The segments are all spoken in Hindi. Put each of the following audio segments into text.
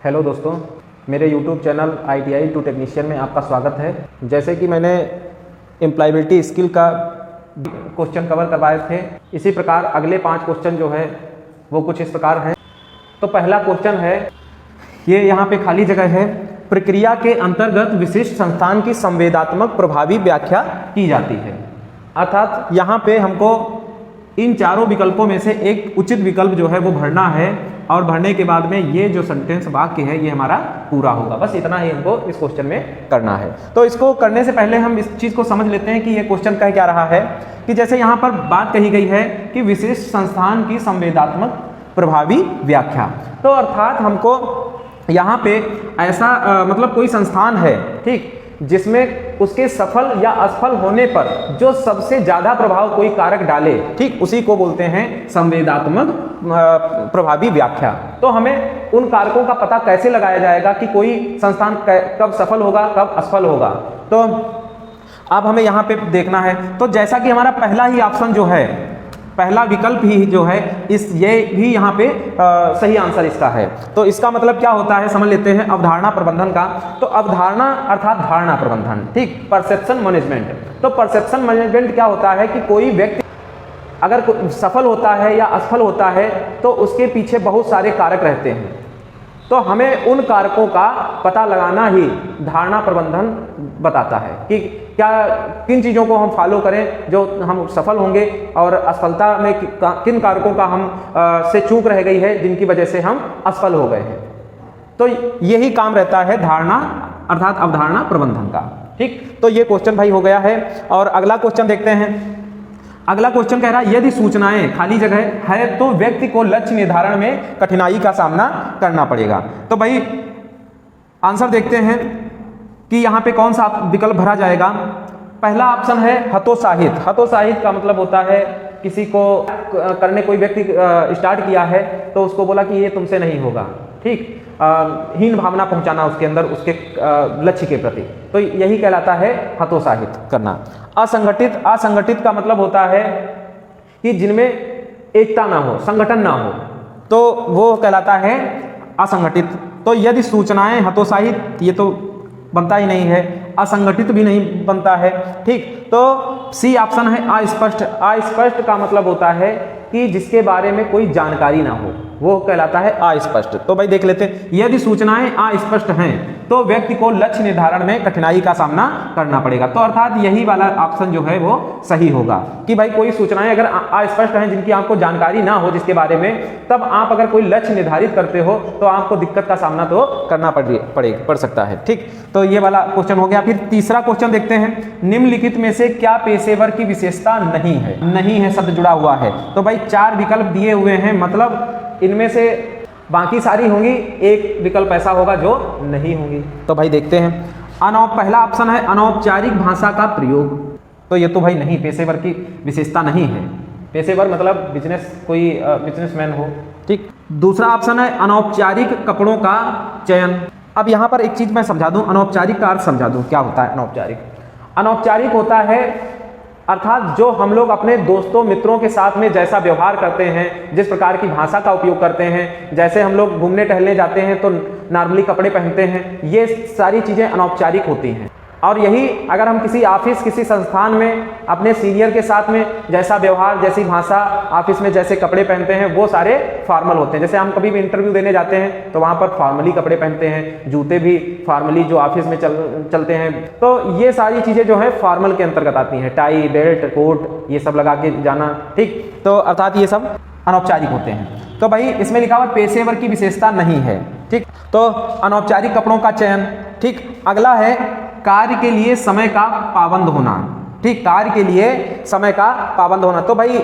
हेलो दोस्तों, मेरे YouTube channel ITI to technician में आपका स्वागत है। जैसे कि मैंने एम्प्लॉयबिलिटी स्किल का क्वेश्चन कवर करवाए थे, इसी प्रकार अगले 5 क्वेश्चन जो है वो कुछ इस प्रकार हैं। तो पहला क्वेश्चन है, ये यहाँ पे खाली जगह है, प्रक्रिया के अंतर्गत विशिष्ट संस्थान की संवेदनात्मक प्रभावी व्याख्या की जाती है। अर्थात यहाँ पे हमको इन चारों विकल्पों में से एक उचित विकल्प जो है वो भरना है, और भरने के बाद में ये जो सेंटेंस वाक्य है ये हमारा पूरा होगा। बस इतना ही हमको इस क्वेश्चन में करना है। तो इसको करने से पहले हम इस चीज़ को समझ लेते हैं कि ये क्वेश्चन कह क्या रहा है, कि जैसे यहाँ पर बात कही गई है कि विशिष्ट संस्थान की संवेदनात्मक प्रभावी व्याख्या, तो अर्थात हमको यहाँ पे ऐसा मतलब कोई संस्थान है, ठीक, जिसमें उसके सफल या असफल होने पर जो सबसे ज़्यादा प्रभाव कोई कारक डाले, ठीक, उसी को बोलते हैं संवेदनात्मक प्रभावी व्याख्या। तो हमें उन कारकों का पता कैसे लगाया जाएगा कि कोई संस्थान कब सफल होगा, कब असफल होगा। तो अब हमें यहाँ पे देखना है। तो जैसा कि हमारा पहला ही ऑप्शन जो है, पहला विकल्प ही जो है, ये भी यहाँ पे सही आंसर इसका है। तो इसका मतलब क्या होता है समझ लेते हैं, अवधारणा प्रबंधन का। तो अवधारणा अर्थात धारणा प्रबंधन, ठीक, परसेप्शन मैनेजमेंट। तो परसेप्शन मैनेजमेंट क्या होता है कि कोई व्यक्ति अगर सफल होता है या असफल होता है तो उसके पीछे बहुत सारे कारक रहते हैं। तो हमें उन कारकों का पता लगाना ही धारणा प्रबंधन बताता है कि क्या किन चीज़ों को हम फॉलो करें जो हम सफल होंगे, और असफलता में किन कारकों का हम से चूक रह गई है जिनकी वजह से हम असफल हो गए हैं। तो यही काम रहता है धारणा अर्थात अवधारणा प्रबंधन का, ठीक। तो ये क्वेश्चन भाई हो गया है। और अगला क्वेश्चन देखते हैं। अगला क्वेश्चन कह रहा है, यदि सूचनाएं खाली जगह है तो व्यक्ति को लक्ष्य निर्धारण में कठिनाई का सामना करना पड़ेगा। तो भाई आंसर देखते हैं कि यहाँ पे कौन सा विकल्प भरा जाएगा। पहला ऑप्शन है हतोत्साहित। हतोत्साहित का मतलब होता है किसी को करने कोई व्यक्ति स्टार्ट किया है तो उसको बोला कि ये तुमसे नहीं होगा, ठीक, हीन भावना पहुंचाना उसके अंदर उसके लक्ष्य के प्रति, तो यही कहलाता है हतोत्साहित करना। असंगठित, असंगठित का मतलब होता है कि जिनमें एकता ना हो, संगठन ना हो, तो वो कहलाता है असंगठित। तो यदि सूचनाएं हतोत्साहित, ये तो बनता ही नहीं है, असंगठित भी नहीं बनता है, ठीक। तो सी ऑप्शन है अस्पष्ट। अस्पष्ट का मतलब होता है कि जिसके बारे में कोई जानकारी ना हो, वो कहलाता है अस्पष्ट। तो भाई देख लेते हैं, यदि सूचनाएं अस्पष्ट हैं तो व्यक्ति को लक्ष्य निर्धारण में कठिनाई का सामना करना पड़ेगा। तो अर्थात यही वाला ऑप्शन जो है वो सही होगा कि भाई कोई सूचनाएं अगर अस्पष्ट हैं, जिनकी आपको जानकारी ना हो जिसके बारे में, तब आप अगर कोई लक्ष्य निर्धारित करते हो तो आपको दिक्कत का सामना तो करना पड़ सकता है, ठीक। तो ये वाला क्वेश्चन हो गया। फिर तीसरा क्वेश्चन देखते हैं, निम्नलिखित में से क्या पेशेवर की विशेषता नहीं है। नहीं है शब्द जुड़ा हुआ है। तो भाई 4 विकल्प दिए हुए हैं, मतलब इनमें से बाकी सारी होंगी, एक विकल्प ऐसा होगा जो नहीं होंगी। तो भाई देखते हैं। पहला ऑप्शन है अनौपचारिक भाषा का प्रयोग। तो ये तो भाई नहीं, पेशेवर की विशेषता नहीं है। पेशेवर मतलब बिजनेस, कोई बिजनेसमैन हो, ठीक। दूसरा ऑप्शन है अनौपचारिक कपड़ों का चयन। अब यहाँ पर एक चीज मैं समझा दूं, अनौपचारिक का अर्थ समझा दूं, क्या होता है अनौपचारिक। अनौपचारिक होता है अर्थात जो हम लोग अपने दोस्तों मित्रों के साथ में जैसा व्यवहार करते हैं, जिस प्रकार की भाषा का उपयोग करते हैं, जैसे हम लोग घूमने टहलने जाते हैं तो नॉर्मली कपड़े पहनते हैं, ये सारी चीज़ें अनौपचारिक होती हैं। और यही अगर हम किसी ऑफिस, किसी संस्थान में अपने सीनियर के साथ में जैसा व्यवहार, जैसी भाषा, ऑफिस में जैसे कपड़े पहनते हैं, वो सारे फॉर्मल होते हैं। जैसे हम कभी भी इंटरव्यू देने जाते हैं तो वहाँ पर फॉर्मली कपड़े पहनते हैं, जूते भी फॉर्मली जो ऑफिस में चलते हैं। तो ये सारी चीज़ें जो है फॉर्मल के अंतर्गत आती हैं, टाई, बेल्ट, कोट, ये सब लगा के जाना, ठीक। तो अर्थात ये सब अनौपचारिक होते हैं। तो भाई इसमें लिखा हुआ पेशेवर की विशेषता नहीं है, ठीक। तो अनौपचारिक कपड़ों का चयन, ठीक। अगला है कार्य के लिए समय का पाबंद होना, ठीक, कार्य के लिए समय का पाबंद होना। तो भाई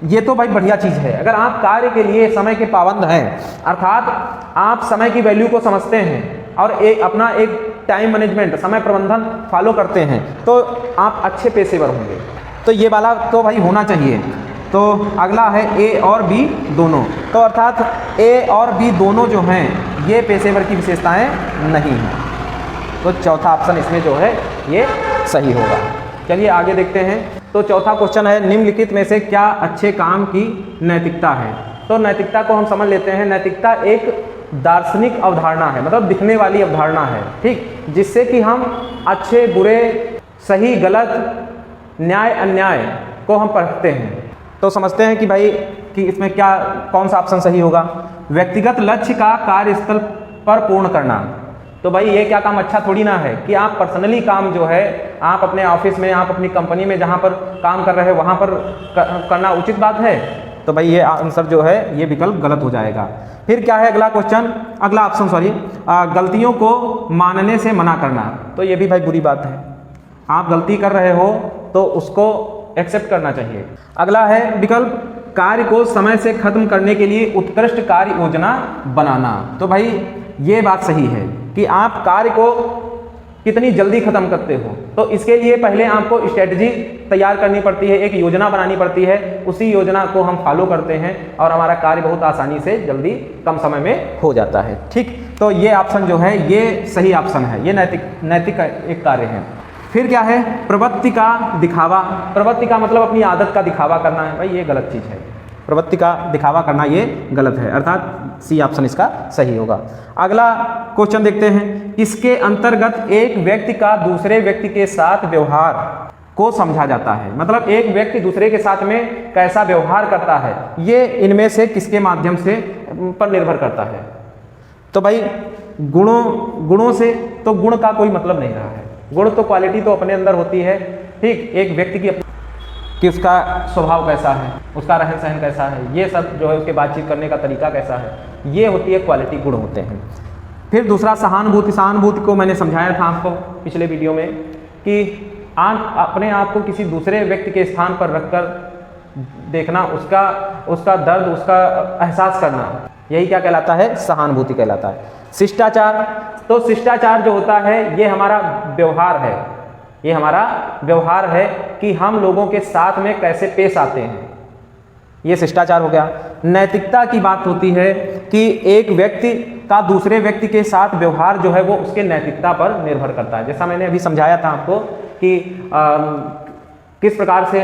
ये तो भाई बढ़िया चीज़ है। अगर आप कार्य के लिए समय के पाबंद हैं, अर्थात आप समय की वैल्यू को समझते हैं और अपना एक टाइम मैनेजमेंट, समय प्रबंधन फॉलो करते हैं, तो आप अच्छे पेशेवर होंगे। तो ये वाला तो भाई होना चाहिए। तो अगला है ए और बी दोनों। तो अर्थात ए और बी दोनों जो हैं ये पेशेवर की विशेषताएं नहीं हैं। तो चौथा ऑप्शन इसमें जो है ये सही होगा। चलिए आगे देखते हैं। तो चौथा क्वेश्चन है, निम्नलिखित में से क्या अच्छे काम की नैतिकता है। तो नैतिकता को हम समझ लेते हैं। नैतिकता एक दार्शनिक अवधारणा है, मतलब दिखने वाली अवधारणा है, ठीक, जिससे कि हम अच्छे बुरे, सही गलत, न्याय अन्याय को हम पढ़ते हैं। तो समझते हैं कि भाई कि इसमें क्या कौन सा ऑप्शन सही होगा। व्यक्तिगत लक्ष्य का कार्यस्थल पर पूर्ण करना। तो भाई ये क्या काम अच्छा थोड़ी ना है कि आप पर्सनली काम जो है आप अपने ऑफिस में, आप अपनी कंपनी में जहाँ पर काम कर रहे हैं वहाँ पर करना उचित बात है। तो भाई ये आंसर जो है ये विकल्प गलत हो जाएगा। फिर क्या है अगला क्वेश्चन, अगला ऑप्शन सॉरी, गलतियों को मानने से मना करना। तो ये भी भाई बुरी बात है, आप गलती कर रहे हो तो उसको एक्सेप्ट करना चाहिए। अगला है विकल्प कार्य को समय से खत्म करने के लिए उत्कृष्ट कार्य योजना बनाना। तो भाई ये बात सही है कि आप कार्य को कितनी जल्दी खत्म करते हो, तो इसके लिए पहले आपको स्ट्रेटजी तैयार करनी पड़ती है, एक योजना बनानी पड़ती है, उसी योजना को हम फॉलो करते हैं और हमारा कार्य बहुत आसानी से जल्दी कम समय में हो जाता है, ठीक। तो ये ऑप्शन जो है ये सही ऑप्शन है, ये नैतिक एक कार्य है। फिर क्या है, प्रवृत्ति का दिखावा। प्रवृत्ति का मतलब अपनी आदत का दिखावा करना है, भाई ये गलत चीज़ है, प्रवृत्ति का दिखावा करना ये गलत है, अर्थात सी ऑप्शन इसका सही होगा। अगला क्वेश्चन देखते हैं, इसके अंतर्गत एक व्यक्ति का दूसरे व्यक्ति के साथ व्यवहार को समझा जाता है। मतलब एक व्यक्ति दूसरे के साथ में कैसा व्यवहार करता है, ये इनमें से किसके माध्यम से पर निर्भर करता है। तो भाई गुणों से, तो गुण का कोई मतलब नहीं रहा है, गुण तो क्वालिटी तो अपने अंदर होती है, ठीक, एक व्यक्ति की कि उसका स्वभाव कैसा है, उसका रहन सहन कैसा है, ये सब जो है उसके बातचीत करने का तरीका कैसा है, ये होती है क्वालिटी, गुण होते हैं। फिर दूसरा सहानुभूति। सहानुभूति को मैंने समझाया था आपको पिछले वीडियो में कि आप अपने आप को किसी दूसरे व्यक्ति के स्थान पर रखकर देखना, उसका दर्द, उसका एहसास करना, यही क्या कहलाता है, सहानुभूति कहलाता है। शिष्टाचार। तो शिष्टाचार जो होता है ये हमारा व्यवहार है, ये हमारा व्यवहार है कि हम लोगों के साथ में कैसे पेश आते हैं, ये शिष्टाचार हो गया। नैतिकता की बात होती है कि एक व्यक्ति का दूसरे व्यक्ति के साथ व्यवहार जो है वो उसके नैतिकता पर निर्भर करता है। जैसा मैंने अभी समझाया था आपको कि किस प्रकार से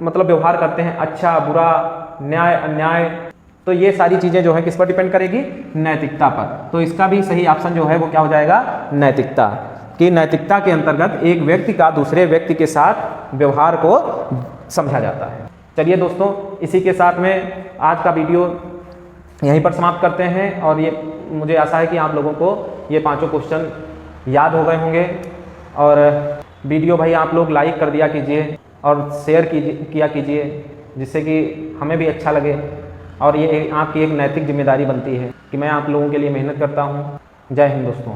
मतलब व्यवहार करते हैं, अच्छा बुरा, न्याय अन्याय, तो ये सारी चीज़ें जो है किस पर डिपेंड करेगी, नैतिकता पर। तो इसका भी सही ऑप्शन जो है वो क्या हो जाएगा, नैतिकता। कि नैतिकता के अंतर्गत एक व्यक्ति का दूसरे व्यक्ति के साथ व्यवहार को समझा जाता है। चलिए दोस्तों, इसी के साथ में आज का वीडियो यहीं पर समाप्त करते हैं और ये मुझे आशा है कि आप लोगों को ये पांचों क्वेश्चन याद हो गए होंगे। और वीडियो भाई आप लोग लाइक कर दिया कीजिए और शेयर किया कीजिए, जिससे कि हमें भी अच्छा लगे और ये आपकी एक नैतिक जिम्मेदारी बनती है कि मैं आप लोगों के लिए मेहनत करता हूँ। जय हिंद दोस्तों।